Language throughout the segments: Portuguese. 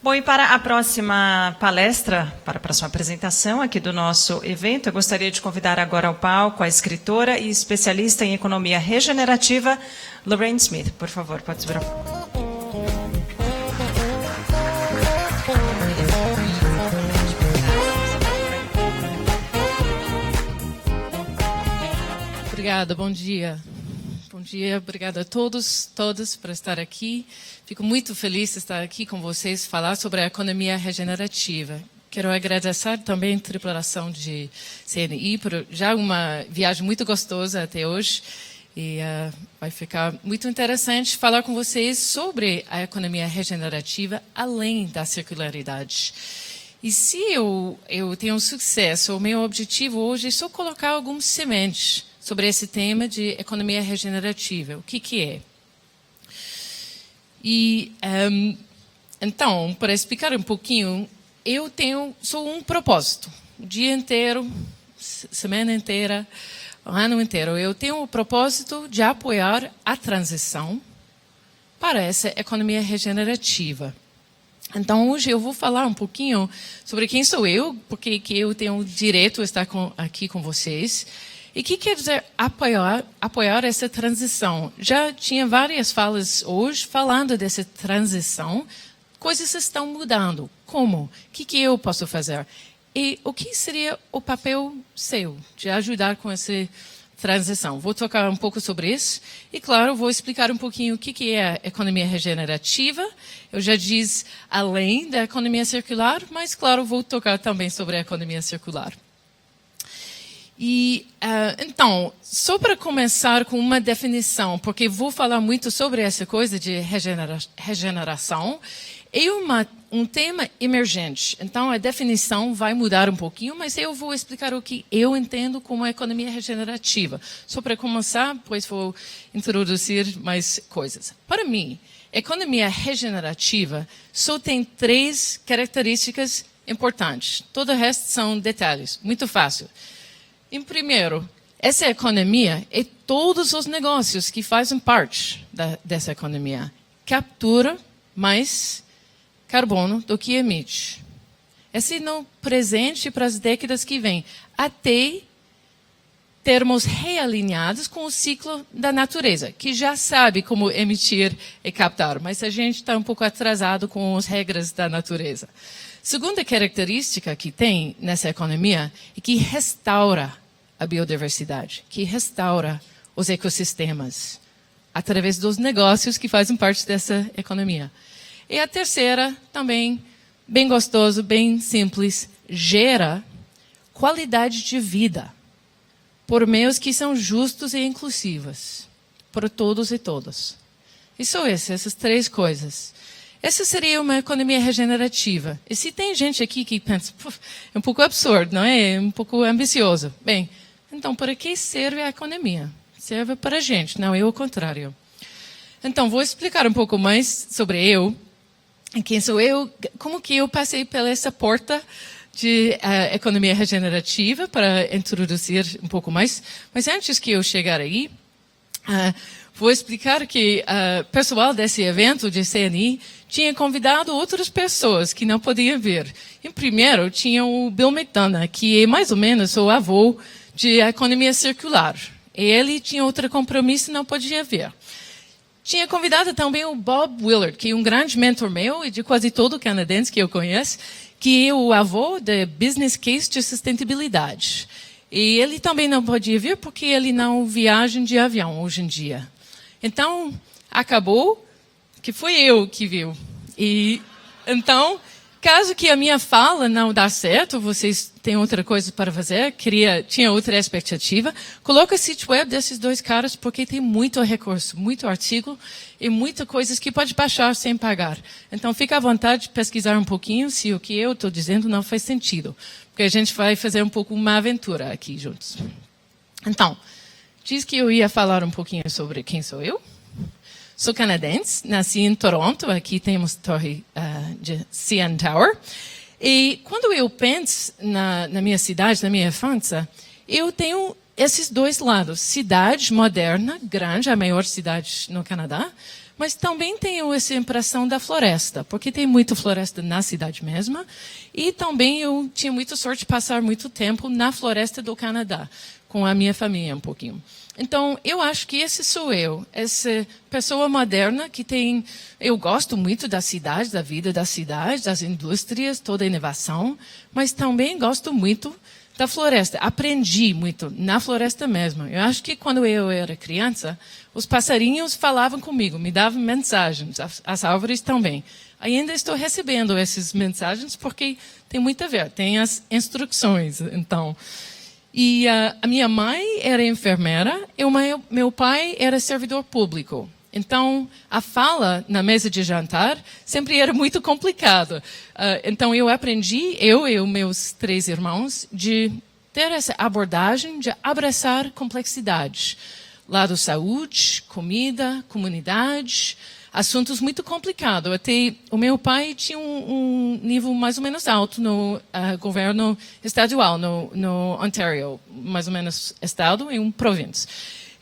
Bom, e para a próxima palestra, para a próxima apresentação aqui do nosso evento, eu gostaria de convidar agora ao palco a escritora e especialista em economia regenerativa, Lorraine Smith. Por favor, pode subir. Obrigada, bom dia. Bom dia, obrigada a todos, todas por estar aqui. Fico muito feliz de estar aqui com vocês, falar sobre a economia regenerativa. Quero agradecer também a tripulação de CNI por já uma viagem muito gostosa até hoje. E vai ficar muito interessante falar com vocês sobre a economia regenerativa além da circularidade. E se eu tenho sucesso, o meu objetivo hoje é só colocar algumas sementes sobre esse tema de economia regenerativa. O que é? E, então, para explicar um pouquinho, eu tenho só um propósito. O dia inteiro, semana inteira, o ano inteiro. Eu tenho o propósito de apoiar a transição para essa economia regenerativa. Então, hoje eu vou falar um pouquinho sobre quem sou eu, porque que eu tenho o direito de estar aqui com vocês. E o que quer dizer apoiar essa transição? Já tinha várias falas hoje falando dessa transição. Coisas estão mudando. Como? O que eu posso fazer? E o que seria o papel seu de ajudar com essa transição? Vou tocar um pouco sobre isso. E, claro, vou explicar um pouquinho o que é a economia regenerativa. Eu já disse além da economia circular, mas, claro, vou tocar também sobre a economia circular. E, então, só para começar com uma definição, porque vou falar muito sobre essa coisa de regeneração, é um tema emergente. Então, a definição vai mudar um pouquinho, mas eu vou explicar o que eu entendo como economia regenerativa. Só para começar, depois vou introduzir mais coisas. Para mim, economia regenerativa só tem 3 características importantes. Todo o resto são detalhes, muito fácil. Em primeiro, essa economia é todos os negócios que fazem parte dessa economia. Captura mais carbono do que emite. Esse é no presente para as décadas que vêm, até termos realinhados com o ciclo da natureza, que já sabe como emitir e captar, mas a gente está um pouco atrasado com as regras da natureza. Segunda característica que tem nessa economia é que restaura a biodiversidade, que restaura os ecossistemas através dos negócios que fazem parte dessa economia. E a terceira, também bem gostoso, bem simples, gera qualidade de vida por meios que são justos e inclusivos para todos e todas. E só essas 3 coisas. Essa seria uma economia regenerativa. E se tem gente aqui que pensa, é um pouco absurdo, não é? É um pouco ambicioso. Bem, então para que serve a economia? Serve para a gente, não é o contrário. Então, vou explicar um pouco mais sobre eu. Quem sou eu? Como que eu passei pela essa porta de economia regenerativa para introduzir um pouco mais. Mas antes que eu chegar aí, vou explicar que o pessoal desse evento de CNI tinha convidado outras pessoas que não podiam vir. Em primeiro, tinha o Bill McDonough, que é mais ou menos o avô de economia circular. E ele tinha outro compromisso e não podia vir. Tinha convidado também o Bob Willard, que é um grande mentor meu e de quase todo canadense que eu conheço, que é o avô da Business Case de Sustentabilidade. E ele também não podia vir porque ele não viaja de avião hoje em dia. Então, acabou que fui eu que viu. E então, caso que a minha fala não dá certo, vocês têm outra coisa para fazer, tinha outra expectativa, coloca o sítio web desses 2 caras, porque tem muito recurso, muito artigo e muitas coisas que pode baixar sem pagar. Então, fica à vontade de pesquisar um pouquinho se o que eu estou dizendo não faz sentido. Porque a gente vai fazer um pouco uma aventura aqui juntos. Então, disse que eu ia falar um pouquinho sobre quem sou eu. Sou canadense, nasci em Toronto, aqui temos a torre de CN Tower. E quando eu penso na minha cidade, na minha infância, eu tenho esses 2 lados. Cidade moderna, grande, a maior cidade no Canadá, mas também tenho essa impressão da floresta, porque tem muita floresta na cidade mesma, e também eu tinha muita sorte de passar muito tempo na floresta do Canadá, com a minha família um pouquinho. Então, eu acho que esse sou eu, essa pessoa moderna que tem... Eu gosto muito da cidade, da vida da cidade, das indústrias, toda a inovação, mas também gosto muito da floresta. Aprendi muito na floresta mesmo. Eu acho que quando eu era criança, os passarinhos falavam comigo, me davam mensagens, as árvores também. Ainda estou recebendo essas mensagens porque tem muito a ver, tem as instruções, então... E a minha mãe era enfermeira e meu pai era servidor público. Então, a fala na mesa de jantar sempre era muito complicada. Então, eu aprendi, eu e os meus 3 irmãos, de ter essa abordagem de abraçar complexidades. Lado saúde, comida, comunidade, assuntos muito complicados. Até o meu pai tinha um nível mais ou menos alto no governo estadual, no Ontario, mais ou menos estado e província.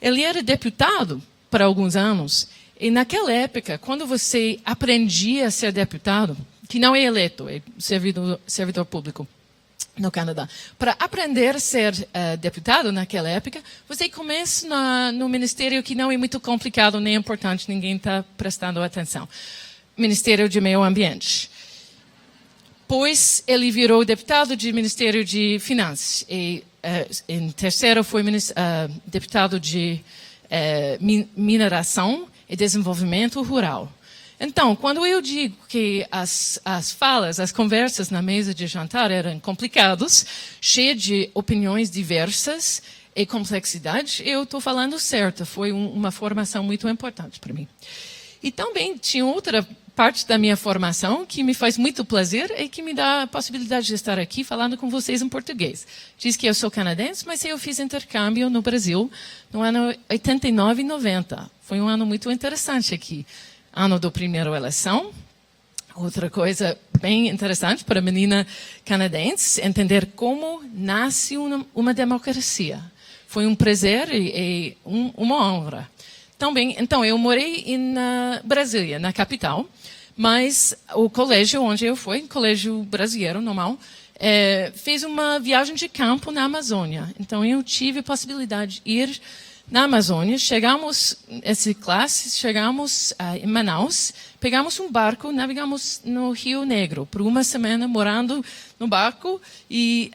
Ele era deputado por alguns anos, e naquela época, quando você aprendia a ser deputado, que não é eleito, é servidor público no Canadá, para aprender a ser deputado naquela época, você começa no ministério que não é muito complicado nem importante, ninguém está prestando atenção. Ministério de Meio Ambiente. Pois ele virou deputado de Ministério de Finanças. E em terceiro foi deputado de Mineração e Desenvolvimento Rural. Então, quando eu digo que as falas, as conversas na mesa de jantar eram complicadas, cheias de opiniões diversas e complexidade, eu estou falando certo. Foi uma formação muito importante para mim. E também tinha outra parte da minha formação que me faz muito prazer e que me dá a possibilidade de estar aqui falando com vocês em português. Diz que eu sou canadense, mas eu fiz intercâmbio no Brasil no ano 89 e 90. Foi um ano muito interessante aqui. Ano da primeira eleição. Outra coisa bem interessante para a menina canadense, entender como nasce uma democracia. Foi um prazer e uma honra. Também, então, eu morei em Brasília, na capital, mas o colégio onde eu fui, colégio brasileiro normal, fez uma viagem de campo na Amazônia. Então, eu tive a possibilidade de ir na Amazônia, chegamos em Manaus, pegamos um barco, navegamos no Rio Negro por uma semana, morando no barco e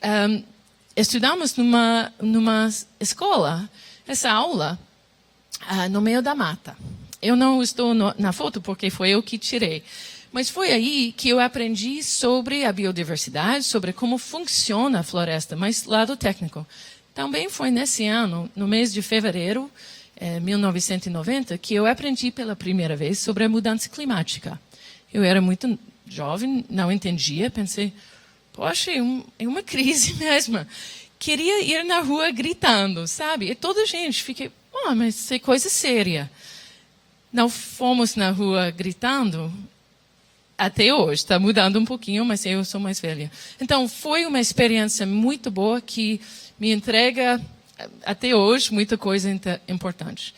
estudamos numa escola, essa aula, no meio da mata. Eu não estou na foto porque foi eu que tirei. Mas foi aí que eu aprendi sobre a biodiversidade, sobre como funciona a floresta, mas lado técnico. Também foi nesse ano, no mês de fevereiro de 1990, que eu aprendi pela primeira vez sobre a mudança climática. Eu era muito jovem, não entendia, pensei, poxa, é uma crise mesmo. Queria ir na rua gritando, sabe? E toda a gente, fiquei, mas isso é coisa séria. Não fomos na rua gritando até hoje, está mudando um pouquinho, mas eu sou mais velha. Então, foi uma experiência muito boa que me entrega, até hoje, muita coisa importante.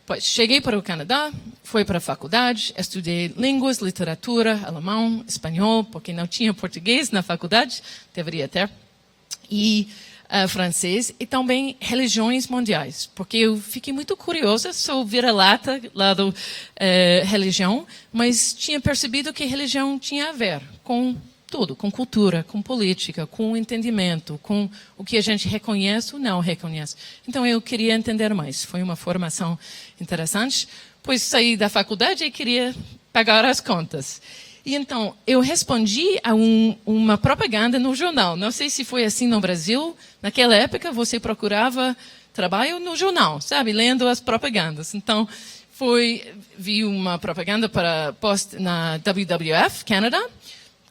Pois, cheguei para o Canadá, fui para a faculdade, estudei línguas, literatura, alemão, espanhol, porque não tinha português na faculdade, deveria ter, e francês, e também religiões mundiais, porque eu fiquei muito curiosa, sou vira-lata lá do religião, mas tinha percebido que religião tinha a ver com tudo, com cultura, com política, com entendimento, com o que a gente reconhece ou não reconhece. Então, eu queria entender mais. Foi uma formação interessante, pois saí da faculdade e queria pagar as contas. E então, eu respondi a uma propaganda no jornal. Não sei se foi assim no Brasil. Naquela época, você procurava trabalho no jornal, sabe? Lendo as propagandas. Então, vi uma propaganda para post na WWF, Canadá.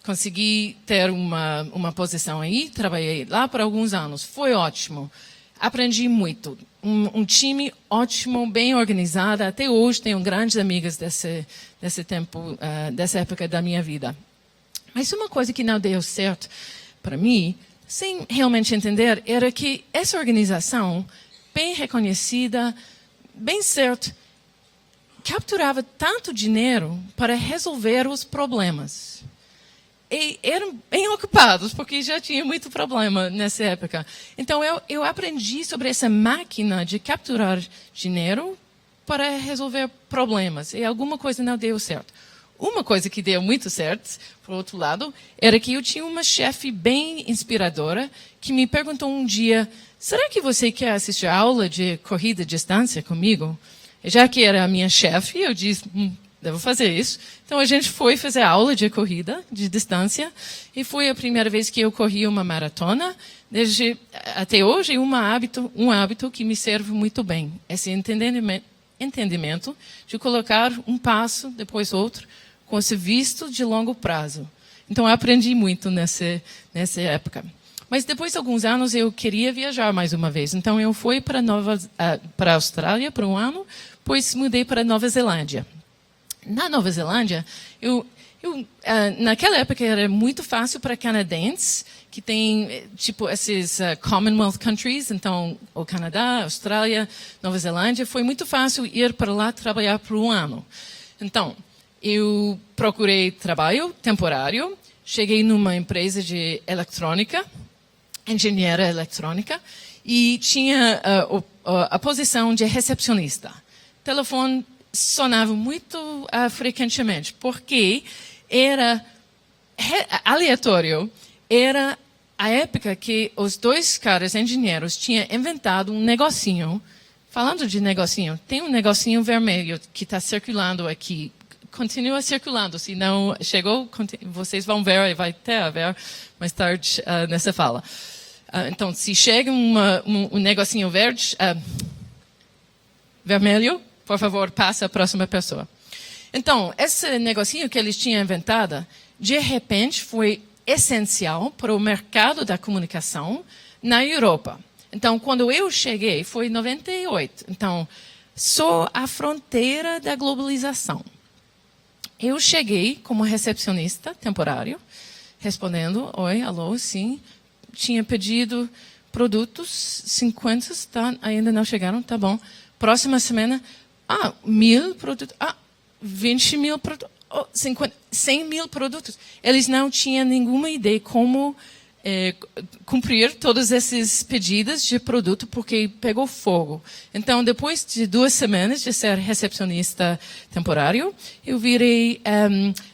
Consegui ter uma posição aí, trabalhei lá por alguns anos. Foi ótimo. Aprendi muito. Um time ótimo, bem organizado. Até hoje tenho grandes amigas desse tempo, dessa época da minha vida. Mas uma coisa que não deu certo para mim, sem realmente entender, era que essa organização, bem reconhecida, bem certa, capturava tanto dinheiro para resolver os problemas. E eram bem ocupados, porque já tinha muito problema nessa época. Então, eu aprendi sobre essa máquina de capturar dinheiro para resolver problemas. E alguma coisa não deu certo. Uma coisa que deu muito certo, por outro lado, era que eu tinha uma chefe bem inspiradora que me perguntou um dia: será que você quer assistir a aula de corrida de distância comigo? E já que era a minha chefe, eu disse: devo fazer isso. Então, a gente foi fazer aula de corrida de distância e foi a primeira vez que eu corri uma maratona. Desde até hoje, um hábito que me serve muito bem. Esse entendimento de colocar um passo, depois outro, com esse visto de longo prazo. Então, eu aprendi muito nessa época. Mas depois de alguns anos, eu queria viajar mais uma vez. Então, eu fui para a Austrália por um ano, depois mudei para Nova Zelândia. Na Nova Zelândia, naquela época era muito fácil para canadenses, que tem tipo esses Commonwealth countries, então o Canadá, a Austrália, Nova Zelândia, foi muito fácil ir para lá trabalhar por um ano. Então, eu procurei trabalho temporário, cheguei numa empresa de eletrônica, engenheira eletrônica, e tinha a posição de recepcionista. O telefone sonava muito frequentemente, porque era aleatório. Era a época que os dois caras engenheiros tinham inventado um negocinho. Falando de negocinho, tem um negocinho vermelho que está circulando aqui. Continua circulando, se não chegou, vocês vão ver e vai até haver mais tarde nessa fala. Então, se chega um negocinho verde, vermelho, por favor, passa a próxima pessoa. Então, esse negocinho que eles tinham inventado, de repente, foi essencial para o mercado da comunicação na Europa. Então, quando eu cheguei, foi em 98. Então, sou a fronteira da globalização. Eu cheguei como recepcionista temporário, respondendo: oi, alô, sim. Tinha pedido produtos, 50, tá, ainda não chegaram, tá bom. Próxima semana, 1.000 produtos, 20 mil produtos, 100 mil produtos. Eles não tinham nenhuma ideia como cumprir todos esses pedidos de produto, porque pegou fogo. Então, depois de 2 semanas de ser recepcionista temporário, eu virei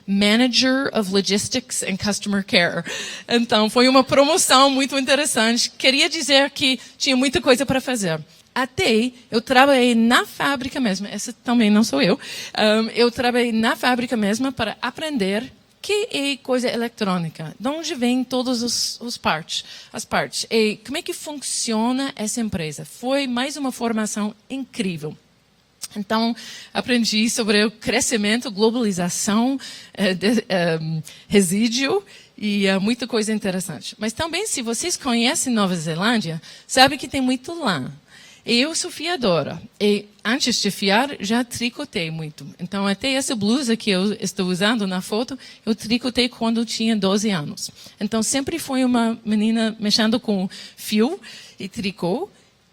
Manager of Logistics and Customer Care. Então, foi uma promoção muito interessante. Queria dizer que tinha muita coisa para fazer. Até eu trabalhei na fábrica mesmo, essa também não sou eu, eu trabalhei na fábrica mesmo para aprender que é coisa eletrônica, de onde vêm todas as partes, e como é que funciona essa empresa. Foi mais uma formação incrível. Então, aprendi sobre o crescimento, globalização, resíduo e muita coisa interessante. Mas também, se vocês conhecem Nova Zelândia, sabe que tem muito lã. Eu sou fiadora. E antes de fiar, já tricotei muito. Então, até essa blusa que eu estou usando na foto, eu tricotei quando tinha 12 anos. Então, sempre fui uma menina mexendo com fio e tricô.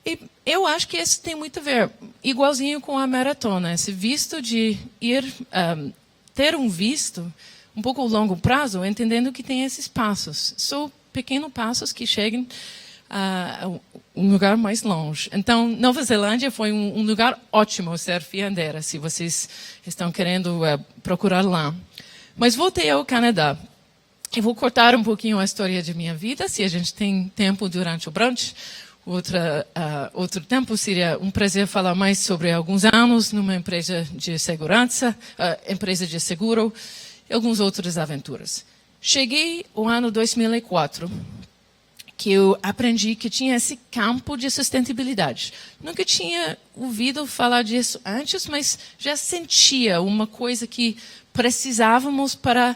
E eu acho que isso tem muito a ver, igualzinho com a maratona. Esse visto de ter um visto um pouco a longo prazo, entendendo que tem esses passos. São pequenos passos que chegam um lugar mais longe. Então, Nova Zelândia foi um lugar ótimo ser fiandeira, se vocês estão querendo procurar lá. Mas voltei ao Canadá. Eu vou cortar um pouquinho a história de minha vida, se a gente tem tempo durante o brunch. Outro tempo seria um prazer falar mais sobre alguns anos numa empresa de segurança, empresa de seguro e algumas outras aventuras. Cheguei no ano 2004. Que eu aprendi que tinha esse campo de sustentabilidade. Nunca tinha ouvido falar disso antes, mas já sentia uma coisa que precisávamos para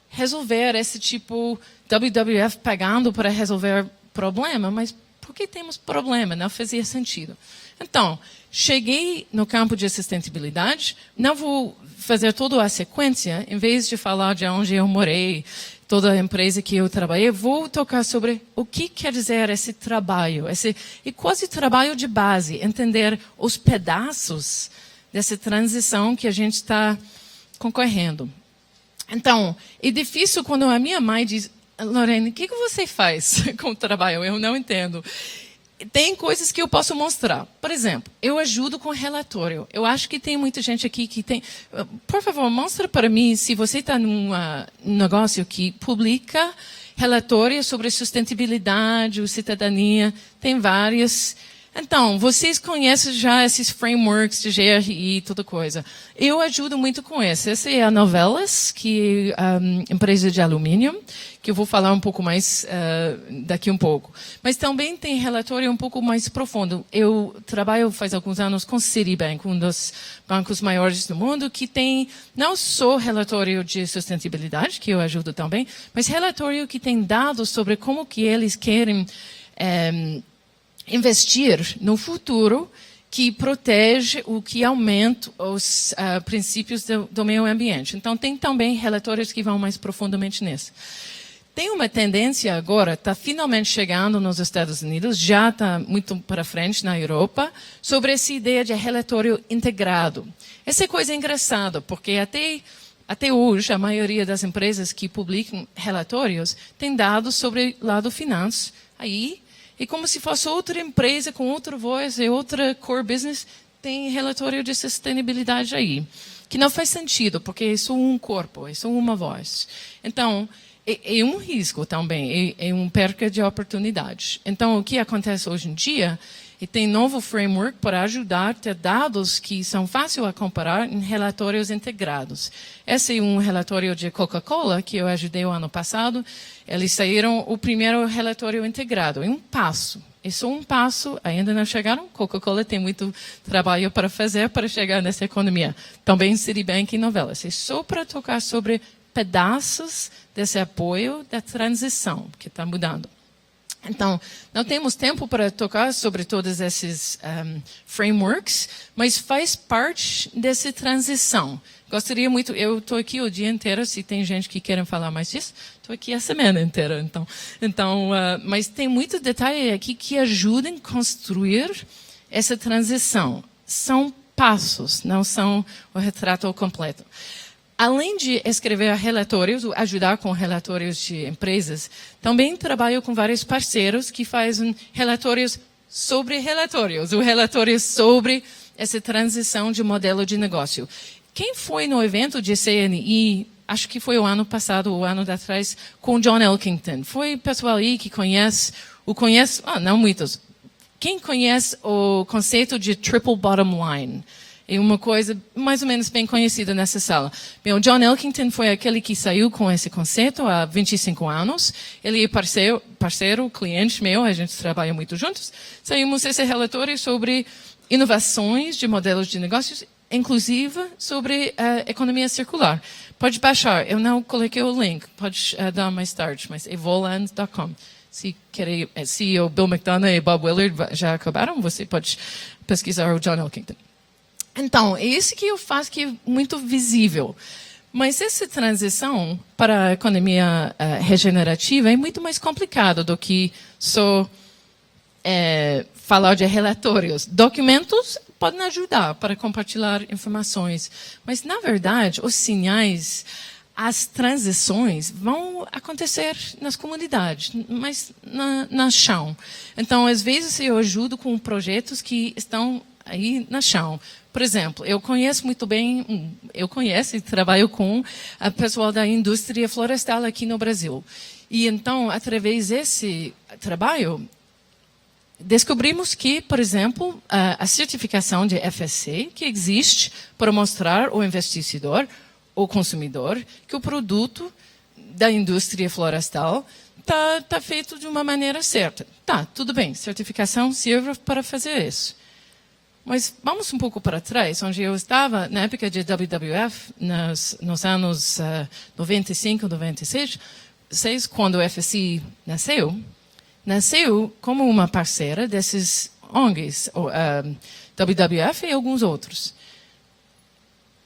resolver esse tipo WWF pagando para resolver problema, mas por que temos problema? Não fazia sentido. Então, cheguei no campo de sustentabilidade, não vou fazer toda a sequência, em vez de falar de onde eu morei, toda a empresa que eu trabalhei, vou tocar sobre o que quer dizer esse trabalho, esse quase trabalho de base, entender os pedaços dessa transição que a gente está concorrendo. Então, é difícil quando a minha mãe diz, Lorraine, o que você faz com o trabalho? Eu não entendo. Tem coisas que eu posso mostrar. Por exemplo, eu ajudo com relatório. Eu acho que tem muita gente aqui que tem... Por favor, mostra para mim se você está num negócio que publica relatório sobre sustentabilidade ou cidadania. Tem várias. Então, vocês conhecem já esses frameworks de GRI e toda coisa. Eu ajudo muito com isso. Essa é a Novelas, que é a empresa de alumínio, que eu vou falar um pouco mais daqui um pouco. Mas também tem relatório um pouco mais profundo. Eu trabalho faz alguns anos com Citibank, um dos bancos maiores do mundo, que tem não só relatório de sustentabilidade, que eu ajudo também, mas relatório que tem dados sobre como que eles querem investir no futuro que protege o que aumenta os princípios do meio ambiente. Então, tem também relatórios que vão mais profundamente nisso. Tem uma tendência agora, está finalmente chegando nos Estados Unidos, já está muito para frente na Europa, sobre essa ideia de relatório integrado. Essa é coisa engraçada, porque até hoje, a maioria das empresas que publicam relatórios tem dados sobre lado finanças. Aí, e como se fosse outra empresa com outra voz e outra core business, tem relatório de sustentabilidade aí. Que não faz sentido, porque é só um corpo, é só uma voz. Então, é um risco também, é uma perca de oportunidade. Então, o que acontece hoje em dia, e tem novo framework para ajudar a ter dados que são fáceis a comparar em relatórios integrados. Esse é um relatório de Coca-Cola, que eu ajudei o ano passado. Eles saíram o primeiro relatório integrado. É um passo. É só um passo, ainda não chegaram. Coca-Cola tem muito trabalho para fazer para chegar nessa economia. Também Citibank e Novelas. É só para tocar sobre pedaços desse apoio da transição, que está mudando. Então, não temos tempo para tocar sobre todos esses frameworks, mas faz parte dessa transição. Gostaria muito, eu estou aqui o dia inteiro, se tem gente que quer falar mais disso, estou aqui a semana inteira. Mas tem muito detalhe aqui que ajudam a construir essa transição. São passos, não são o retrato completo. Além de escrever relatórios, ajudar com relatórios de empresas, também trabalho com vários parceiros que fazem relatórios sobre relatórios, ou relatórios sobre essa transição de modelo de negócio. Quem foi no evento de CNI, acho que foi o ano passado, ou o ano atrás, com John Elkington? Foi pessoal aí que não muitos. Quem conhece o conceito de triple bottom line? É uma coisa mais ou menos bem conhecida nessa sala. Bem, o John Elkington foi aquele que saiu com esse conceito há 25 anos. Ele é parceiro, cliente meu, a gente trabalha muito juntos. Saímos esse relatório sobre inovações de modelos de negócios, inclusive sobre a economia circular. Pode baixar, eu não coloquei o link, pode dar mais tarde, mas é voland.com. Se o Bill McDonough e Bob Willard já acabaram, você pode pesquisar o John Elkington. Então, é isso que eu faço que é muito visível. Mas essa transição para a economia regenerativa é muito mais complicado do que só falar de relatórios. Documentos podem ajudar para compartilhar informações. Mas, na verdade, os sinais, as transições vão acontecer nas comunidades, mas na chão. Então, às vezes, eu ajudo com projetos que estão aí na chão. Por exemplo, eu conheço e trabalho com o pessoal da indústria florestal aqui no Brasil. E então, através desse trabalho, descobrimos que, por exemplo, a certificação de FSC, que existe para mostrar ao investidor, ao consumidor, que o produto da indústria florestal está feito de uma maneira certa. Tá, tudo bem, certificação serve para fazer isso. Mas vamos um pouco para trás, onde eu estava na época de WWF, nos anos 95, 96, quando o FSC nasceu como uma parceira desses ONGs, WWF e alguns outros.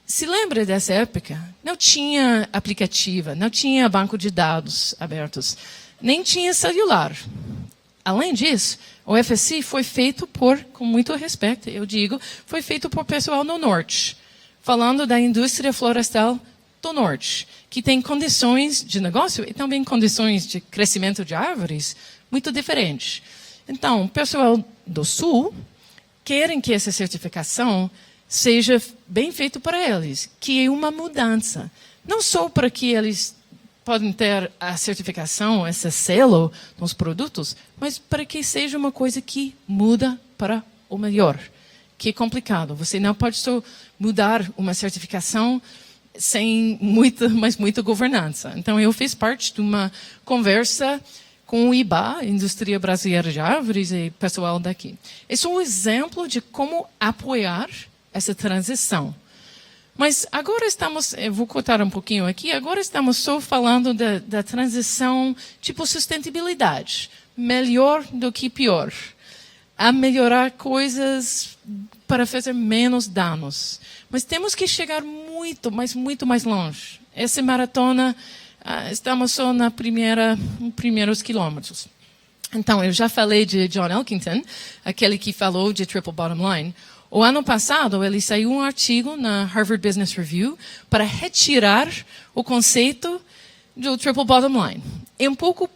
Se lembra dessa época? Não tinha aplicativo, não tinha banco de dados abertos, nem tinha celular. além disso, o FSC foi feito com muito respeito, eu digo, foi feito por pessoal no Norte, falando da indústria florestal do Norte, que tem condições de negócio e também condições de crescimento de árvores muito diferentes. Então, o pessoal do Sul querem que essa certificação seja bem feita para eles, que é uma mudança. Não só para que eles podem ter a certificação, esse selo nos produtos, mas para que seja uma coisa que muda para o melhor, que é complicado. Você não pode só mudar uma certificação sem muita governança. Então, eu fiz parte de uma conversa com o IBA, Indústria Brasileira de Árvores, e pessoal daqui. Esse é um exemplo de como apoiar essa transição. Mas agora eu vou cortar um pouquinho aqui, agora estamos só falando da transição tipo sustentabilidade, melhor do que pior, a melhorar coisas para fazer menos danos. Mas temos que chegar muito mais longe. Essa maratona, estamos só nos primeiros quilômetros. Então, eu já falei de John Elkington, aquele que falou de Triple Bottom Line. O ano passado, ele saiu um artigo na Harvard Business Review para retirar o conceito do Triple Bottom Line. É um pouco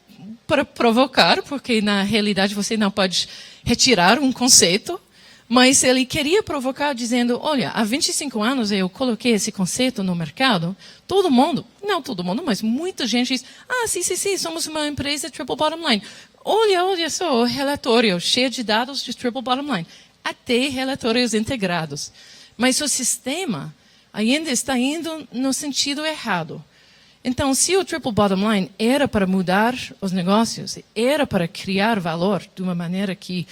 para provocar, porque na realidade você não pode retirar um conceito, mas ele queria provocar dizendo, olha, há 25 anos eu coloquei esse conceito no mercado, não todo mundo, mas muita gente diz, sim, somos uma empresa Triple Bottom Line. Olha só o relatório cheio de dados de Triple Bottom Line. Até relatórios integrados. Mas o sistema ainda está indo no sentido errado. Então, se o Triple Bottom Line era para mudar os negócios, era para criar valor de uma maneira que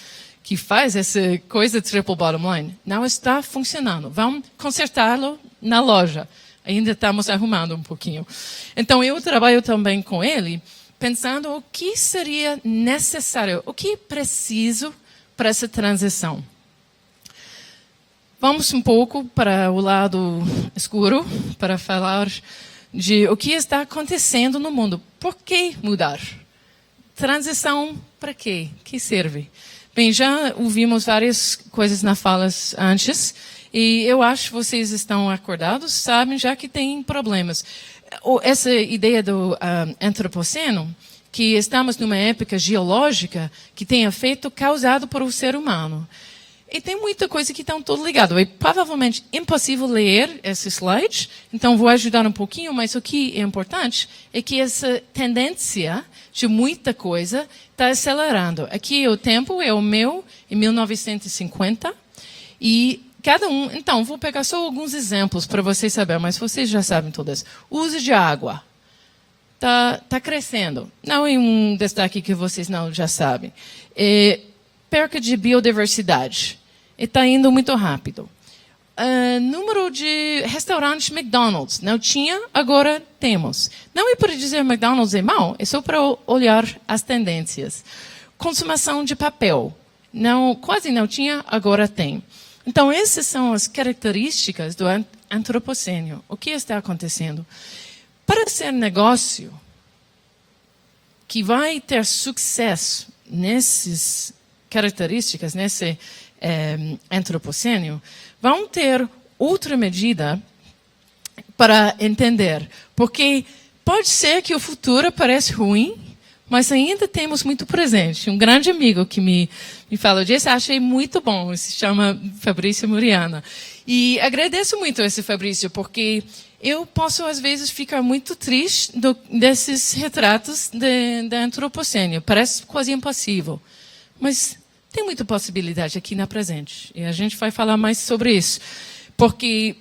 faz essa coisa Triple Bottom Line, não está funcionando. Vamos consertá-lo na loja. Ainda estamos arrumando um pouquinho. Então, eu trabalho também com ele, pensando o que seria necessário, o que é preciso para essa transição. Vamos um pouco para o lado escuro, para falar de o que está acontecendo no mundo. Por que mudar? Transição para quê? Que serve? Bem, já ouvimos várias coisas nas falas antes, e eu acho que vocês estão acordados, sabem já que tem problemas. Essa ideia do antropoceno, que estamos numa época geológica que tem efeito causado por o ser humano. E tem muita coisa que estão tudo ligado. É provavelmente impossível ler esse slide, então vou ajudar um pouquinho, mas o que é importante é que essa tendência de muita coisa está acelerando. Aqui o tempo é o meu, em 1950, e cada um... Então, vou pegar só alguns exemplos para vocês saberem, mas vocês já sabem todas. Uso de água. Está crescendo. Não é um destaque que vocês não já sabem. Perca de biodiversidade. Está indo muito rápido. Número de restaurantes McDonald's. Não tinha, agora temos. Não é para dizer que McDonald's é mau, é só para olhar as tendências. Consumação de papel. Quase não tinha, agora tem. Então, essas são as características do antropocênio. O que está acontecendo? Para ser negócio que vai ter sucesso nessas características, nesse antropocênio, vão ter outra medida para entender. Porque pode ser que o futuro pareça ruim, mas ainda temos muito presente. Um grande amigo que me falou disso, achei muito bom, se chama Fabrício Muriana. E agradeço muito a esse Fabrício, porque eu posso, às vezes, ficar muito triste desses retratos da antropocênio. Parece quase impossível. Mas tem muita possibilidade aqui na presente. E a gente vai falar mais sobre isso. Porque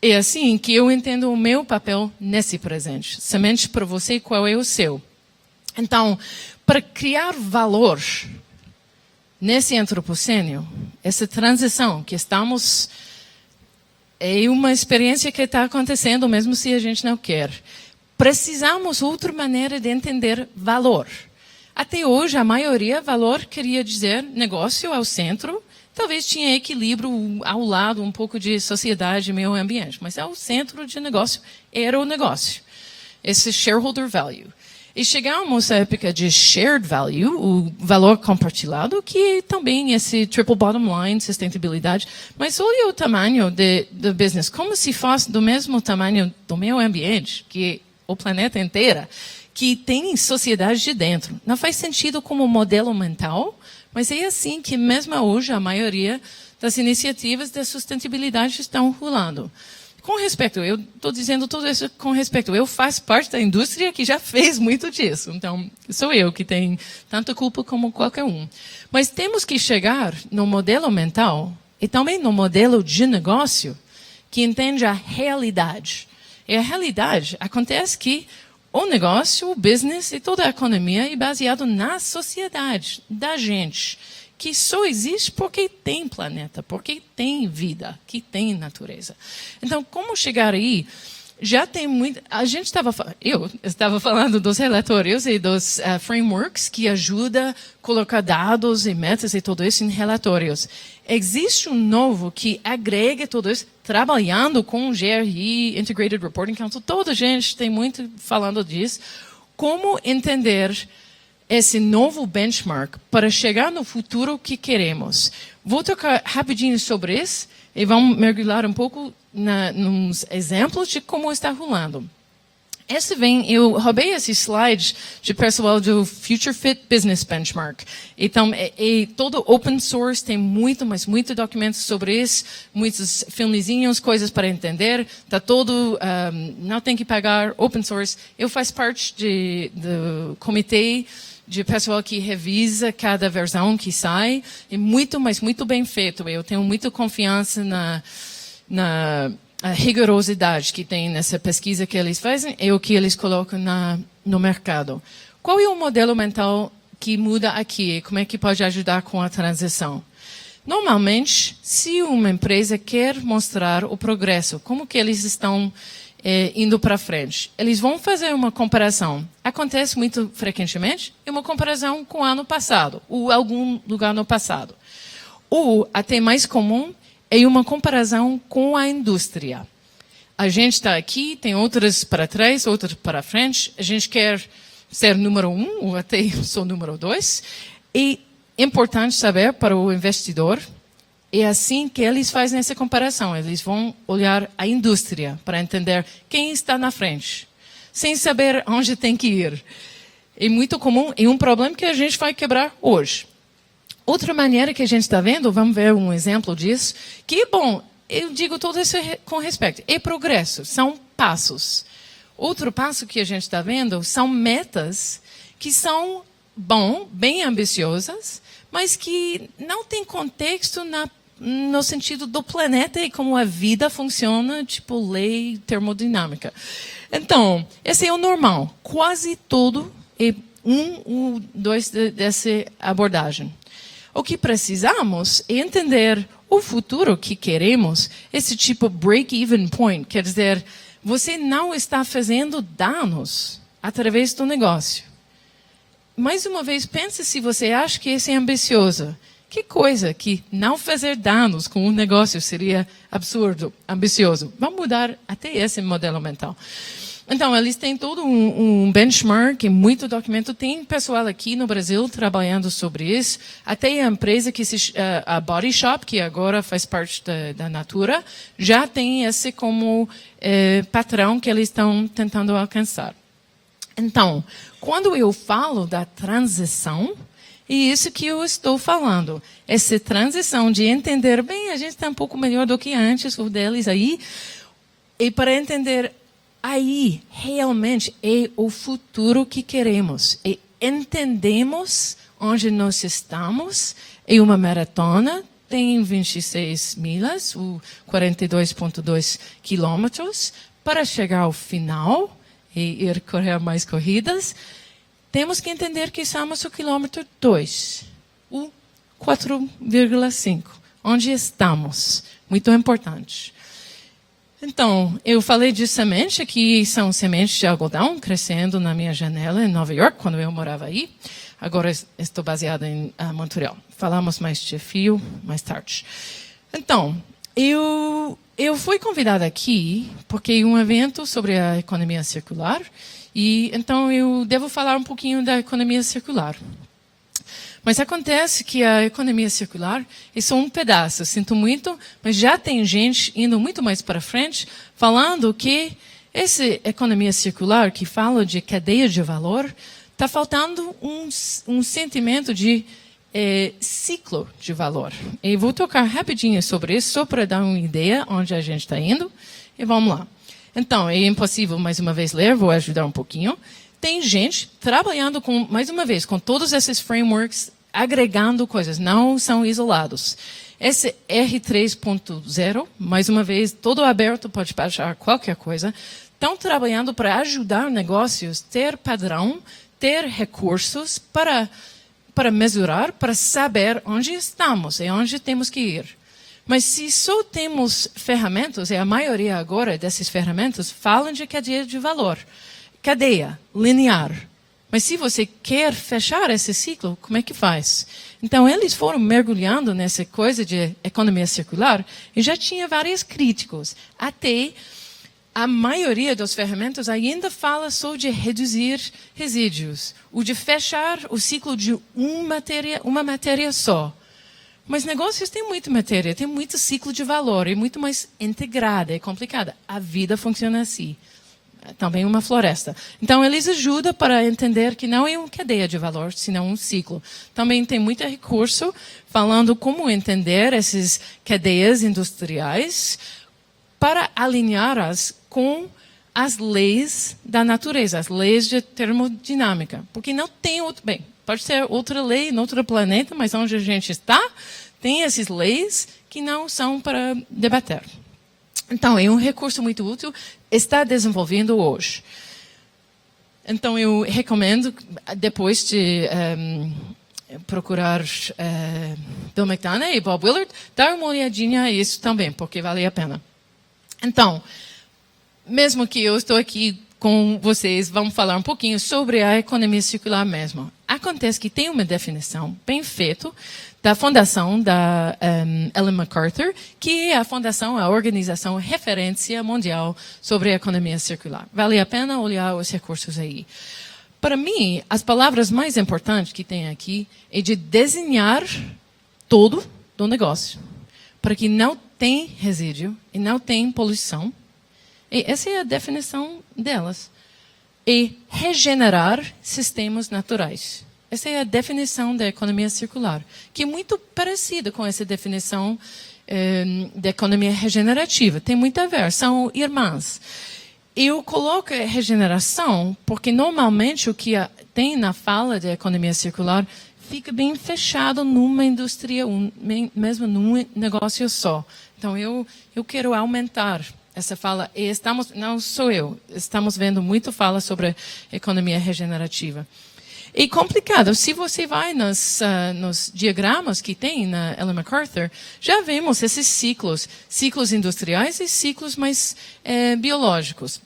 é assim que eu entendo o meu papel nesse presente. Somente para você, qual é o seu. Então, para criar valor nesse antropocênio, essa transição que estamos... É uma experiência que está acontecendo, mesmo se a gente não quer. Precisamos de outra maneira de entender valor. Até hoje, a maioria, valor queria dizer negócio ao centro. Talvez tinha equilíbrio ao lado, um pouco de sociedade e meio ambiente. Mas ao centro de negócio era o negócio. Esse shareholder value. E chegamos à época de shared value, o valor compartilhado, que é também esse triple bottom line, sustentabilidade. Mas olha o tamanho do business, como se faz do mesmo tamanho do meio ambiente, que é o planeta inteiro, que tem sociedade de dentro. Não faz sentido como modelo mental, mas é assim que mesmo hoje a maioria das iniciativas de sustentabilidade estão rolando. Com respeito, eu estou dizendo tudo isso com respeito. Eu faço parte da indústria que já fez muito disso. Então, sou eu que tenho tanta culpa como qualquer um. Mas temos que chegar no modelo mental e também no modelo de negócio que entende a realidade. E a realidade acontece que o negócio, o business e toda a economia é baseado na sociedade, da gente, que só existe porque tem planeta, porque tem vida, que tem natureza. Então, como chegar aí? Já tem muito. Eu estava falando dos relatórios e dos frameworks que ajudam a colocar dados e metas e tudo isso em relatórios. Existe um novo que agrega tudo isso, trabalhando com o GRI, Integrated Reporting Council. Toda a gente tem muito falando disso. Como entender esse novo benchmark para chegar no futuro que queremos. Vou tocar rapidinho sobre isso e vamos mergulhar um pouco nos exemplos de como está rolando. Eu roubei esse slide de pessoal do Future Fit Business Benchmark. Então, todo open source tem muito documentos sobre isso, muitos filmezinhos, coisas para entender. Tá todo, não tem que pagar, open source. Eu faço parte do comitê de pessoal que revisa cada versão que sai. É muito bem feito. Eu tenho muita confiança na a rigorosidade que tem nessa pesquisa que eles fazem e o que eles colocam no mercado. Qual é o modelo mental que muda aqui? Como é que pode ajudar com a transição? Normalmente, se uma empresa quer mostrar o progresso, como que eles estão indo para frente, eles vão fazer uma comparação. Acontece muito frequentemente, uma comparação com o ano passado, ou algum lugar no passado. Ou, até mais comum, é uma comparação com a indústria. A gente está aqui, tem outras para trás, outras para frente. A gente quer ser número 1, ou até sou número 2. E é importante saber para o investidor, é assim que eles fazem essa comparação. Eles vão olhar a indústria para entender quem está na frente, sem saber onde tem que ir. É muito comum, é um problema que a gente vai quebrar hoje. Outra maneira que a gente está vendo, vamos ver um exemplo disso, que, bom, eu digo tudo isso com respeito, é progresso, são passos. Outro passo que a gente está vendo são metas que são, bem ambiciosas, mas que não têm contexto no sentido do planeta e como a vida funciona, tipo lei termodinâmica. Então, esse é o normal. Quase tudo é ou dois dessa abordagem. O que precisamos é entender o futuro que queremos, esse tipo break-even point, quer dizer, você não está fazendo danos através do negócio. Mais uma vez, pense se você acha que esse é ambicioso. Que coisa que não fazer danos com o negócio seria absurdo, ambicioso. Vamos mudar até esse modelo mental. Então, eles têm todo um benchmark, muito documento. Tem pessoal aqui no Brasil trabalhando sobre isso. Até a empresa a Body Shop, que agora faz parte da Natura, já tem esse como padrão que eles estão tentando alcançar. Então, quando eu falo da transição, é isso que eu estou falando. Essa transição de entender, bem, a gente está um pouco melhor do que antes, o deles aí. E para entender, aí realmente é o futuro que queremos. E entendemos onde nós estamos. É uma maratona, tem 26 milhas, 42,2 quilômetros. Para chegar ao final e ir correr mais corridas, temos que entender que estamos no quilômetro 2, o 4,5. Onde estamos? Muito importante. Então, eu falei de semente, que são sementes de algodão crescendo na minha janela em Nova York, quando eu morava aí. Agora estou baseada em Montreal. Falamos mais de fio mais tarde. Então, Eu fui convidada aqui porque é um evento sobre a economia circular e então eu devo falar um pouquinho da economia circular. Mas acontece que a economia circular é só um pedaço, sinto muito, mas já tem gente indo muito mais para frente falando que essa economia circular que fala de cadeia de valor, está faltando um sentimento de ciclo de valor. E vou tocar rapidinho sobre isso, só para dar uma ideia onde a gente está indo. E vamos lá. Então, é impossível, mais uma vez, ler, vou ajudar um pouquinho. Tem gente trabalhando, mais uma vez, com todos esses frameworks, agregando coisas, não são isolados. Esse R3.0, mais uma vez, todo aberto, pode baixar qualquer coisa, estão trabalhando para ajudar negócios a ter padrão, ter recursos para mesurar, para saber onde estamos e onde temos que ir. Mas se só temos ferramentas, e a maioria agora dessas ferramentas falam de cadeia de valor, cadeia, linear. Mas se você quer fechar esse ciclo, como é que faz? Então, eles foram mergulhando nessa coisa de economia circular e já tinha vários críticos. Até a maioria das ferramentas ainda fala só de reduzir resíduos, ou de fechar o ciclo de uma matéria só. Mas negócios têm muita matéria, tem muito ciclo de valor, é muito mais integrada, é complicada. A vida funciona assim. Também uma floresta. Então, eles ajudam para entender que não é uma cadeia de valor, senão um ciclo. Também tem muito recurso falando como entender essas cadeias industriais para alinhá-las com as leis da natureza, as leis de termodinâmica. Porque não tem outro... Bem, pode ser outra lei em outro planeta, mas onde a gente está, tem essas leis que não são para debater. Então, é um recurso muito útil, está desenvolvendo hoje. Então, eu recomendo, depois de procurar Bill McDonough e Bob Willard, dar uma olhadinha a isso também, porque vale a pena. Então, mesmo que eu estou aqui com vocês, vamos falar um pouquinho sobre a economia circular mesmo. Acontece que tem uma definição bem feita da fundação da Ellen MacArthur, que é a fundação, a organização referência mundial sobre a economia circular. Vale a pena olhar os recursos aí. Para mim, as palavras mais importantes que tem aqui é de desenhar todo do negócio, para que não tem resíduo e não tem poluição. E essa é a definição delas. E regenerar sistemas naturais. Essa é a definição da economia circular, que é muito parecida com essa definição da economia regenerativa. Tem muito a ver, são irmãs. Eu coloco a regeneração porque, normalmente, o que tem na fala da economia circular fica bem fechado numa indústria, mesmo num negócio só. Então, eu quero aumentar essa fala. E não sou eu, estamos vendo muito fala sobre a economia regenerativa. É complicado. Se você vai nos diagramas que tem na Ellen MacArthur, já vemos esses ciclos industriais e ciclos mais biológicos.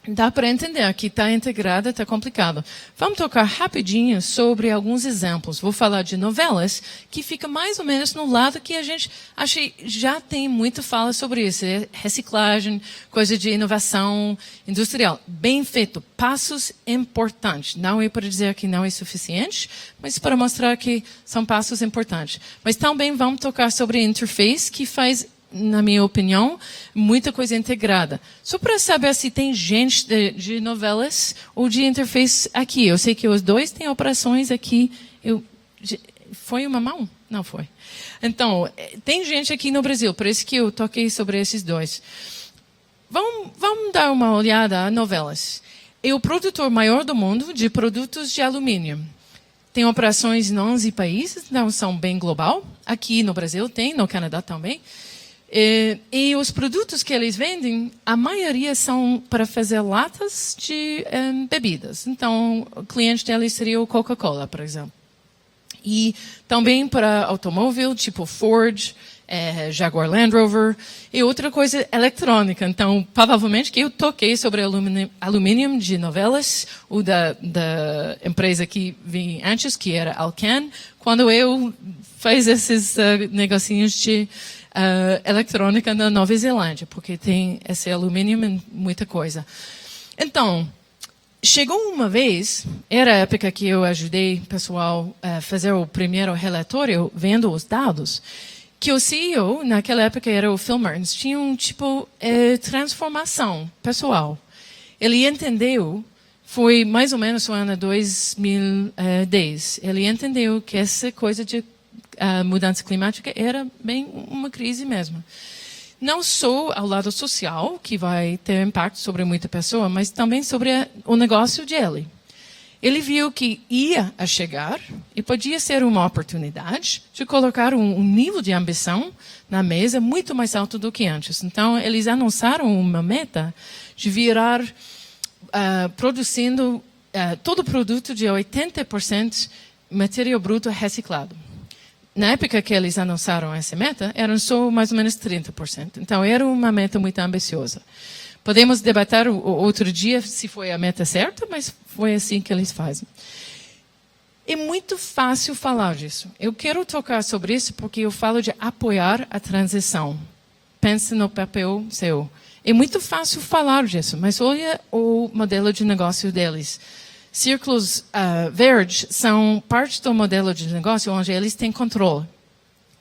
Dá para entender que está integrado, está complicado. Vamos tocar rapidinho sobre alguns exemplos. Vou falar de novelas, que fica mais ou menos no lado que a gente acha já tem muita fala sobre isso. Reciclagem, coisa de inovação industrial. Bem feito. Passos importantes. Não é para dizer que não é suficiente, mas para mostrar que são passos importantes. Mas também vamos tocar sobre interface, que faz, na minha opinião, muita coisa integrada. Só para saber se tem gente de novelas ou de interface aqui. Eu sei que os dois têm operações aqui. Foi uma mão? Não foi. Então, tem gente aqui no Brasil, por isso que eu toquei sobre esses dois. Vamos dar uma olhada a novelas. É o produtor maior do mundo de produtos de alumínio. Tem operações em 11 países, não são bem global. Aqui no Brasil tem, no Canadá também. E os produtos que eles vendem, a maioria são para fazer latas de bebidas. Então, o cliente deles seria o Coca-Cola, por exemplo. E também para automóvel, tipo Ford, Jaguar Land Rover, e outra coisa eletrônica. Então, provavelmente que eu toquei sobre alumínio de novelas, ou da empresa que vim antes, que era Alcan, quando eu fiz esses negocinhos de eletrônica na Nova Zelândia, porque tem esse alumínio em muita coisa. Então, chegou uma vez, era a época que eu ajudei o pessoal a fazer o primeiro relatório, vendo os dados, que o CEO, naquela época era o Phil Mertens, tinha um tipo de transformação pessoal. Ele entendeu, foi mais ou menos no ano 2010, ele entendeu que essa coisa de mudança climática era bem uma crise mesmo. Não só ao lado social, que vai ter impacto sobre muita pessoa, mas também sobre o negócio dele. Ele viu que ia a chegar e podia ser uma oportunidade de colocar um nível de ambição na mesa muito mais alto do que antes. Então, eles anunciaram uma meta de virar produzindo todo produto de 80% material bruto reciclado. Na época que eles anunciaram essa meta, eram só mais ou menos 30%. Então, era uma meta muito ambiciosa. Podemos debater outro dia se foi a meta certa, mas foi assim que eles fazem. É muito fácil falar disso. Eu quero tocar sobre isso porque eu falo de apoiar a transição. Pense no papel seu. É muito fácil falar disso, mas olha o modelo de negócio deles. Círculos verdes são parte do modelo de negócio onde eles têm controle.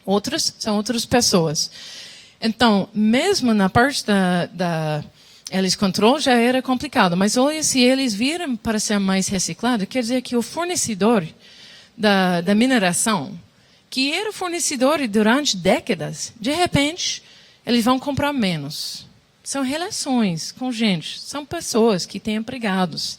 Outros são outras pessoas. Então, mesmo na parte eles controlam já era complicado, mas olha, se eles viram para ser mais reciclado, quer dizer que o fornecedor da mineração, que era fornecedor durante décadas, de repente, eles vão comprar menos. São relações com gente, são pessoas que têm empregados.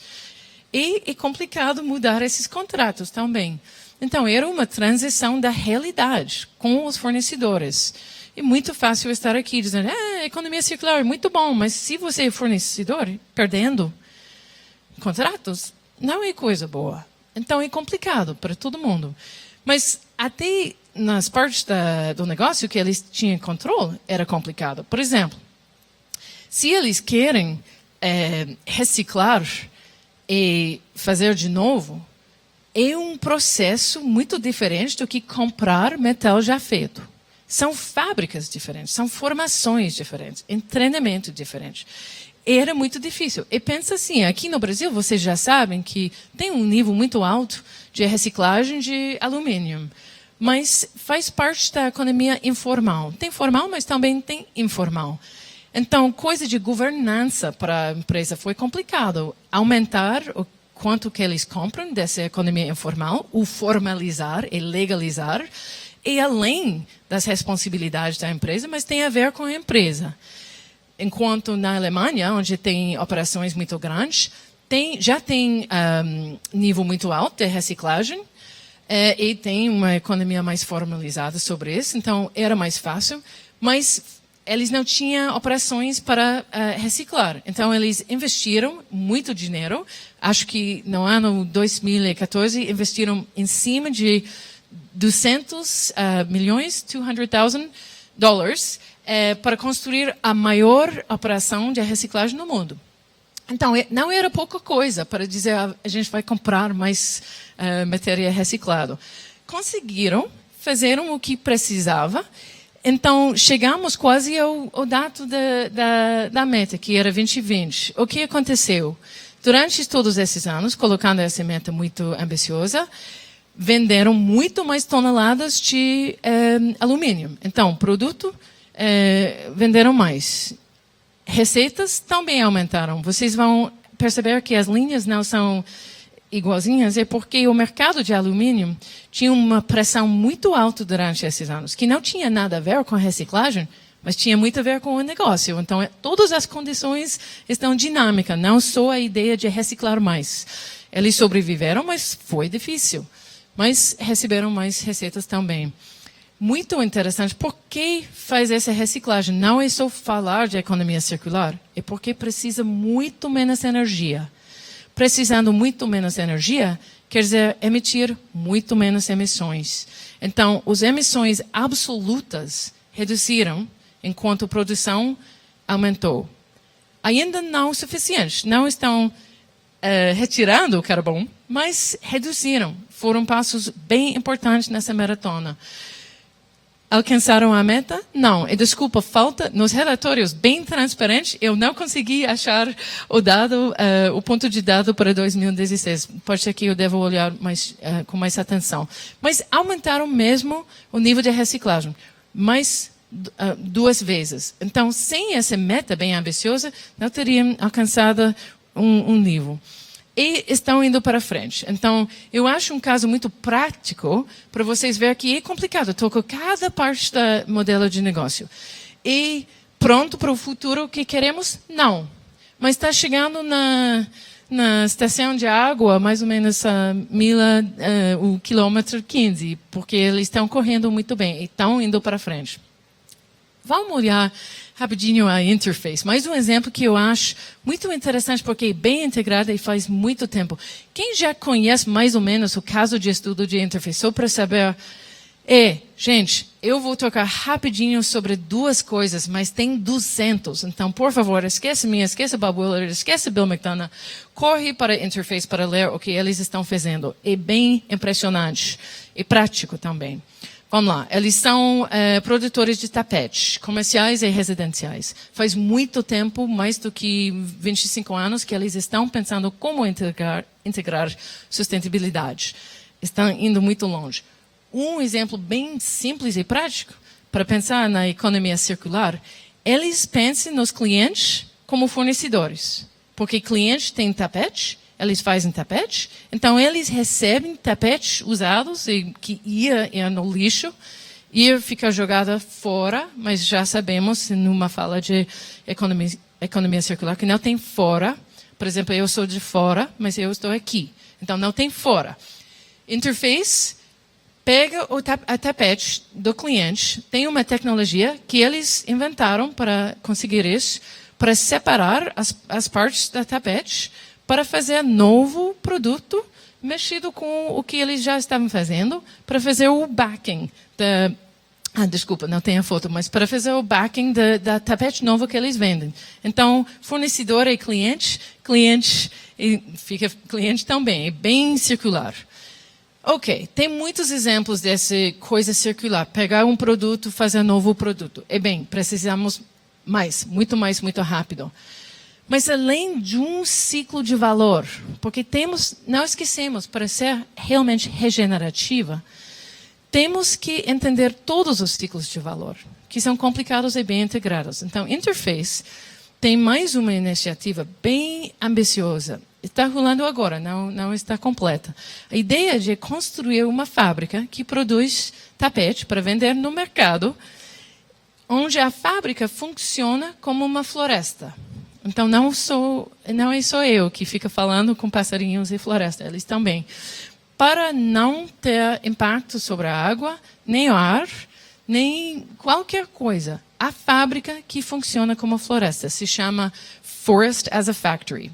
E é complicado mudar esses contratos também. Então, era uma transição da realidade com os fornecedores. É muito fácil estar aqui dizendo, economia circular, muito bom, mas se você é fornecedor, perdendo contratos, não é coisa boa. Então, é complicado para todo mundo. Mas até nas partes do negócio que eles tinham controle, era complicado. Por exemplo, se eles querem reciclar e fazer de novo, é um processo muito diferente do que comprar metal já feito. São fábricas diferentes, são formações diferentes, treinamento diferente. Era muito difícil. E pensa assim, aqui no Brasil, vocês já sabem que tem um nível muito alto de reciclagem de alumínio, mas faz parte da economia informal. Tem formal, mas também tem informal. Então, coisa de governança para a empresa foi complicado. Aumentar o quanto que eles compram dessa economia informal, o formalizar e legalizar, e além das responsabilidades da empresa, mas tem a ver com a empresa. Enquanto na Alemanha, onde tem operações muito grandes, já tem nível muito alto de reciclagem, e tem uma economia mais formalizada sobre isso, então era mais fácil, mas eles não tinham operações para reciclar. Então, eles investiram muito dinheiro. Acho que no ano 2014, investiram em cima de 200 milhões, $200,000, para construir a maior operação de reciclagem no mundo. Então, não era pouca coisa para dizer a gente vai comprar mais matéria reciclada. Conseguiram, fizeram o que precisava. Então, chegamos quase ao dado da meta, que era 2020. O que aconteceu? Durante todos esses anos, colocando essa meta muito ambiciosa, venderam muito mais toneladas de alumínio. Então, produto, venderam mais. Receitas também aumentaram. Vocês vão perceber que as linhas não são igualzinhas, é porque o mercado de alumínio tinha uma pressão muito alta durante esses anos, que não tinha nada a ver com a reciclagem, mas tinha muito a ver com o negócio. Então, todas as condições estão dinâmicas, não só a ideia de reciclar mais. Eles sobreviveram, mas foi difícil. Mas receberam mais receitas também. Muito interessante. Por que faz essa reciclagem? Não é só falar de economia circular, é porque precisa muito menos energia. Precisando muito menos energia, quer dizer, emitir muito menos emissões. Então, as emissões absolutas reduziram, enquanto a produção aumentou. Ainda não o suficiente. Não estão retirando o carbono, mas reduziram. Foram passos bem importantes nessa maratona. Alcançaram a meta? Não. E desculpa, falta nos relatórios bem transparentes. Eu não consegui achar o dado, o ponto de dado para 2016. Pode ser que eu devo olhar com mais atenção. Mas aumentaram mesmo o nível de reciclagem, mais 2 vezes. Então, sem essa meta bem ambiciosa, não teriam alcançado um nível. E estão indo para frente. Então, eu acho um caso muito prático para vocês verem que é complicado. Toco cada parte do modelo de negócio. E pronto para o futuro que queremos? Não. Mas está chegando na estação de água, mais ou menos o quilômetro 15, porque eles estão correndo muito bem e estão indo para frente. Vamos olhar rapidinho a interface. Mais um exemplo que eu acho muito interessante, porque é bem integrada e faz muito tempo. Quem já conhece mais ou menos o caso de estudo de interface? Só para saber. Gente, eu vou tocar rapidinho sobre 2 coisas, mas tem 200. Então, por favor, esquece Bob Willard, esquece Bill McDonough. Corre para a interface para ler o que eles estão fazendo. É bem impressionante e prático também. Vamos lá, eles são produtores de tapetes, comerciais e residenciais. Faz muito tempo, mais do que 25 anos, que eles estão pensando como integrar sustentabilidade. Estão indo muito longe. Um exemplo bem simples e prático para pensar na economia circular, eles pensam nos clientes como fornecedores. Porque clientes têm tapete, eles fazem tapete, então eles recebem tapetes usados e que ia no lixo, ia ficar jogada fora, mas já sabemos, numa fala de economia circular, que não tem fora. Por exemplo, eu sou de fora, mas eu estou aqui. Então, não tem fora. Interface pega a tapete do cliente, tem uma tecnologia que eles inventaram para conseguir isso, para separar as partes da tapete, para fazer novo produto mexido com o que eles já estavam fazendo, para fazer o backing desculpa, não tem a foto, mas para fazer o backing da tapete novo que eles vendem. Então, fornecedor e cliente e fica cliente também, é bem circular. Ok, tem muitos exemplos dessa coisa circular. Pegar um produto, fazer um novo produto. Precisamos muito rápido. Mas além de um ciclo de valor, porque não esquecemos, para ser realmente regenerativa, temos que entender todos os ciclos de valor, que são complicados e bem integrados. Então, Interface tem mais uma iniciativa bem ambiciosa. Está rolando agora, não está completa. A ideia de construir uma fábrica que produz tapete para vender no mercado, onde a fábrica funciona como uma floresta. Então, não é só eu que fica falando com passarinhos e floresta, eles também. Para não ter impacto sobre a água, nem o ar, nem qualquer coisa. A fábrica que funciona como floresta se chama Forest as a Factory.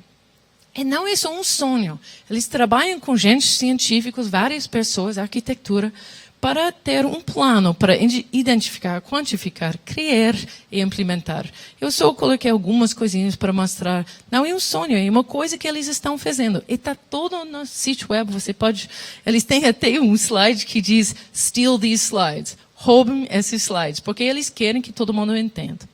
E não é só um sonho. Eles trabalham com gente, científicos, várias pessoas, arquitetura, para ter um plano para identificar, quantificar, criar e implementar. Eu só coloquei algumas coisinhas para mostrar. Não é um sonho, é uma coisa que eles estão fazendo. E está todo no sítio web. Eles têm até um slide que diz "Steal these slides". Roubem esses slides, porque eles querem que todo mundo entenda.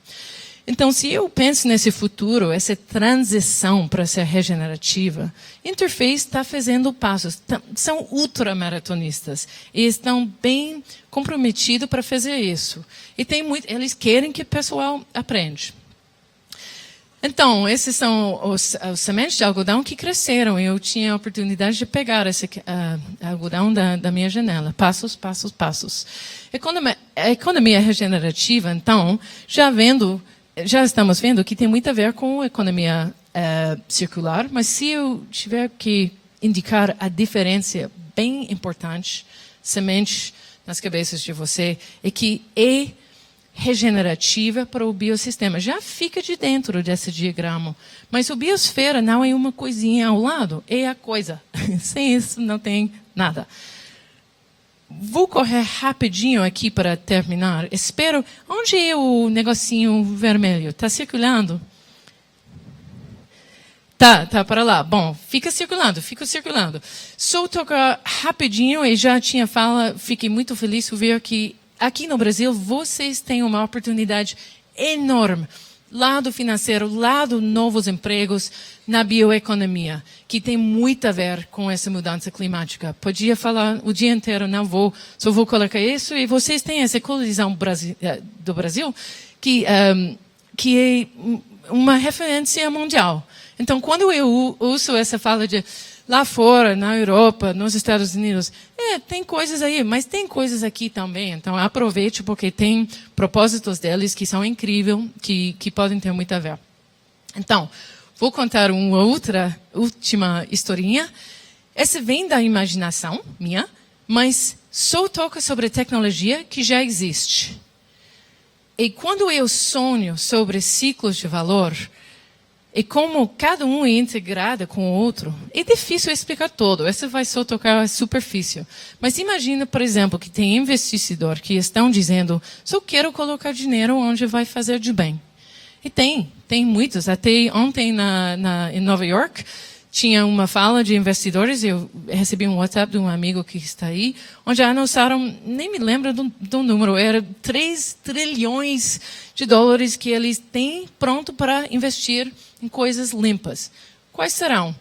Então, se eu penso nesse futuro, essa transição para ser regenerativa, Interface está fazendo passos. São ultramaratonistas e estão bem comprometidos para fazer isso. E eles querem que o pessoal aprenda. Então, esses são os sementes de algodão que cresceram. Eu tinha a oportunidade de pegar esse algodão da minha janela. Passos, passos, passos. A economia regenerativa, então, já estamos vendo que tem muito a ver com a economia circular, mas se eu tiver que indicar a diferença bem importante, semente nas cabeças de você, é que é regenerativa para o biossistema. Já fica de dentro desse diagrama. Mas o biosfera não é uma coisinha ao lado, é a coisa. Sem isso não tem nada. Vou correr rapidinho aqui para terminar. Espero. Onde é o negocinho vermelho? Está circulando? Tá para lá. Bom, fica circulando. Só tocar rapidinho e já tinha fala. Fiquei muito feliz de ver que aqui no Brasil, vocês têm uma oportunidade enorme. Lado financeiro, lado novos empregos na bioeconomia, que tem muito a ver com essa mudança climática. Podia falar o dia inteiro, só vou colocar isso, e vocês têm essa colisão do Brasil, que é uma referência mundial. Então, quando eu uso essa fala de lá fora, na Europa, nos Estados Unidos, tem coisas aí, mas tem coisas aqui também. Então, aproveite, porque tem propósitos deles que são incríveis, que podem ter muito a ver. Então, vou contar uma última historinha. Essa vem da imaginação minha, mas só toca sobre tecnologia que já existe. E quando eu sonho sobre ciclos de valor, e como cada um é integrado com o outro, é difícil explicar todo. Essa vai só tocar a superfície. Mas imagina, por exemplo, que tem investidores que estão dizendo: só quero colocar dinheiro onde vai fazer de bem. E tem muitos. Até ontem em Nova York tinha uma fala de investidores. Eu recebi um WhatsApp de um amigo que está aí, onde anunciaram, nem me lembro do número, era 3 trilhões de dólares que eles têm pronto para investir em coisas limpas. Quais serão?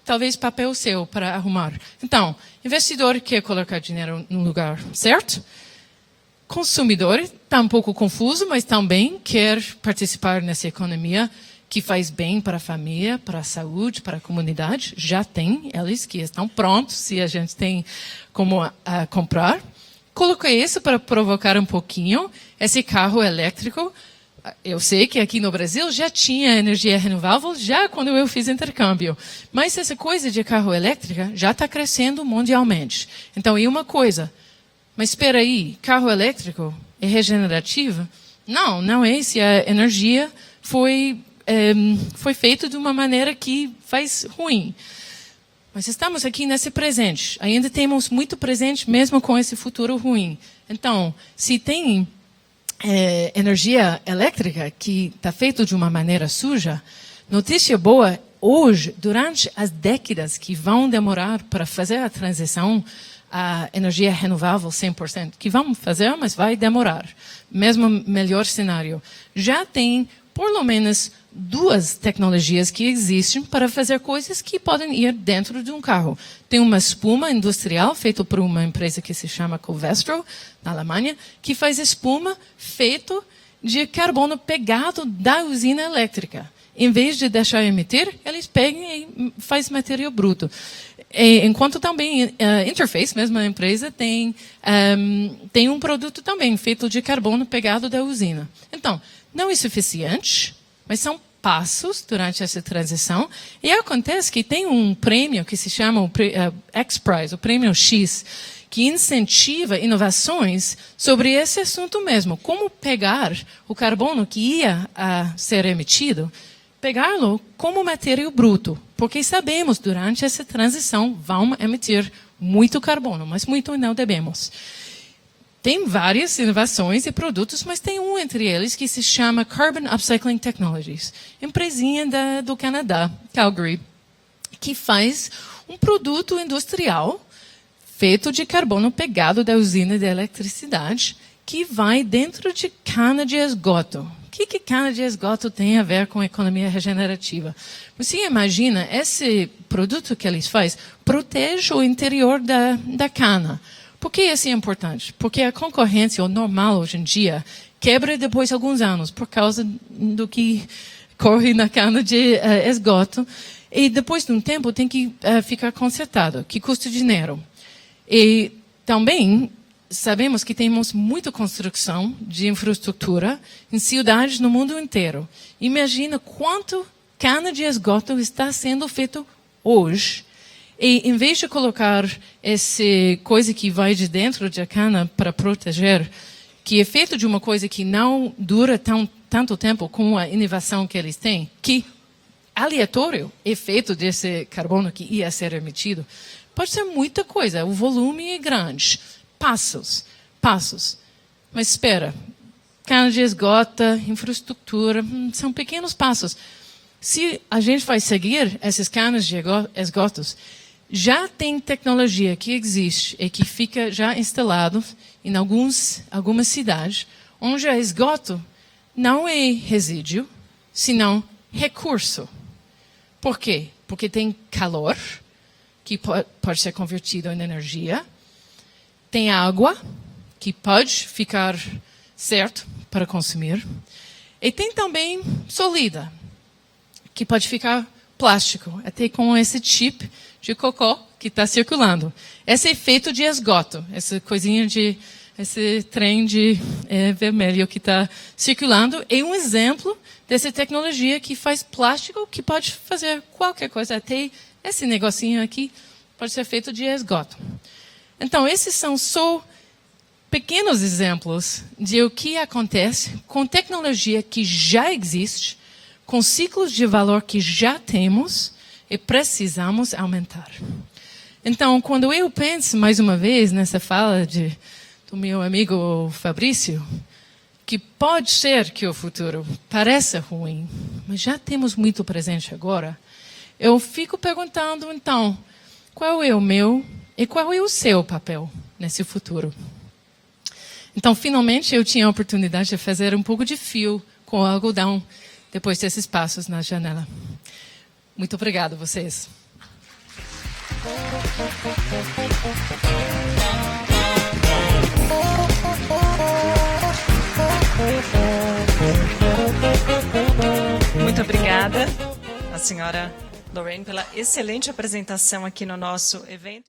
Talvez papel seu para arrumar. Então, investidor quer colocar dinheiro no lugar certo. Consumidor está um pouco confuso, mas também quer participar nessa economia que faz bem para a família, para a saúde, para a comunidade. Já tem eles que estão prontos, se a gente tem como comprar. Coloquei isso para provocar um pouquinho esse carro elétrico. Eu sei que aqui no Brasil já tinha energia renovável, já quando eu fiz intercâmbio. Mas essa coisa de carro elétrico já está crescendo mundialmente. Então, e uma coisa, mas espera aí, carro elétrico é regenerativo? Não é se a energia foi feita de uma maneira que faz ruim. Mas estamos aqui nesse presente. Ainda temos muito presente, mesmo com esse futuro ruim. Então, se tem energia elétrica que está feita de uma maneira suja, notícia boa, hoje, durante as décadas que vão demorar para fazer a transição à energia renovável 100%, que vamos fazer, mas vai demorar, mesmo melhor cenário, já tem pelo menos 2 tecnologias que existem para fazer coisas que podem ir dentro de um carro. Tem uma espuma industrial feita por uma empresa que se chama Covestro, na Alemanha, que faz espuma feita de carbono pegado da usina elétrica. Em vez de deixar emitir, eles pegam e fazem material bruto. Enquanto também Interface, mesmo a empresa, tem um produto também feito de carbono pegado da usina. Então, não é suficiente, mas são passos durante essa transição. E acontece que tem um prêmio que se chama o X-Prize, o prêmio X, que incentiva inovações sobre esse assunto mesmo. Como pegar o carbono que ia ser emitido, pegá-lo como material bruto. Porque sabemos, durante essa transição, vamos emitir muito carbono, mas muito não devemos. Tem várias inovações e produtos, mas tem um entre eles que se chama Carbon Upcycling Technologies, empresinha do Canadá, Calgary, que faz um produto industrial feito de carbono pegado da usina de eletricidade que vai dentro de cana de esgoto. O que cana de esgoto tem a ver com a economia regenerativa? Você imagina, esse produto que eles fazem protege o interior da cana. Por que isso é importante? Porque a concorrência, o normal hoje em dia, quebra depois de alguns anos, por causa do que corre na cana de esgoto. E depois de um tempo tem que ficar consertado, que custa dinheiro. E também sabemos que temos muita construção de infraestrutura em cidades no mundo inteiro. Imagina quanto cana de esgoto está sendo feito hoje. E em vez de colocar essa coisa que vai de dentro da cana para proteger, que é feito de uma coisa que não dura tanto tempo com a inovação que eles têm, que aleatório é feito desse carbono que ia ser emitido, pode ser muita coisa. O volume é grande. Passos. Mas espera, cana de esgoto, infraestrutura, são pequenos passos. Se a gente vai seguir essas canas de esgotos, Já tem tecnologia que existe e que fica já instalado em algumas cidades, onde o esgoto não é resíduo, senão recurso. Por quê? Porque tem calor, que pode ser convertido em energia, tem água, que pode ficar certo para consumir, e tem também sólida, que pode ficar plástico, até com esse chip de cocô que está circulando. Esse é feito de esgoto, essa coisinha esse trem vermelho que está circulando é um exemplo dessa tecnologia que faz plástico, que pode fazer qualquer coisa, até esse negocinho aqui pode ser feito de esgoto. Então, esses são só pequenos exemplos de o que acontece com tecnologia que já existe, com ciclos de valor que já temos e precisamos aumentar. Então, quando eu penso, mais uma vez, nessa fala do meu amigo Fabrício, que pode ser que o futuro pareça ruim, mas já temos muito presente agora, eu fico perguntando, então, qual é o meu e qual é o seu papel nesse futuro? Então, finalmente, eu tinha a oportunidade de fazer um pouco de fio com algodão depois desses passos na janela. Muito obrigado a vocês. Muito obrigada, a senhora Lorraine, pela excelente apresentação aqui no nosso evento.